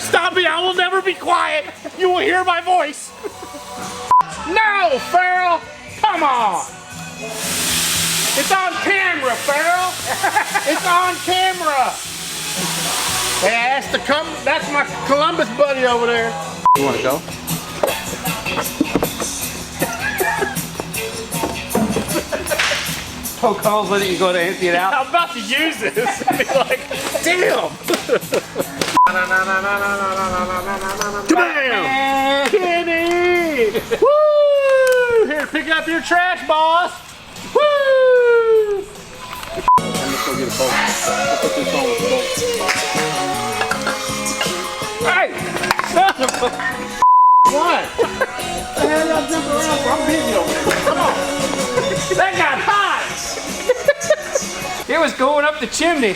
stop me. I will never be quiet. You will hear my voice. No, Farrell. Come on. It's on camera, Farrell. It's on camera. Yeah, that's my Columbus buddy over there. You want to go? Poke holes with it, you go to empty it out. I'm about to use this and be like, damn! Bam! Kenny! Woo! Here, pick up your trash, boss! Woo! Let's go get a boat. I'll put this on with the boat. Hey! Son of a... What? The hell y'all jumping around for? I'm busy over there. Come on! That got hot! It was going up the chimney.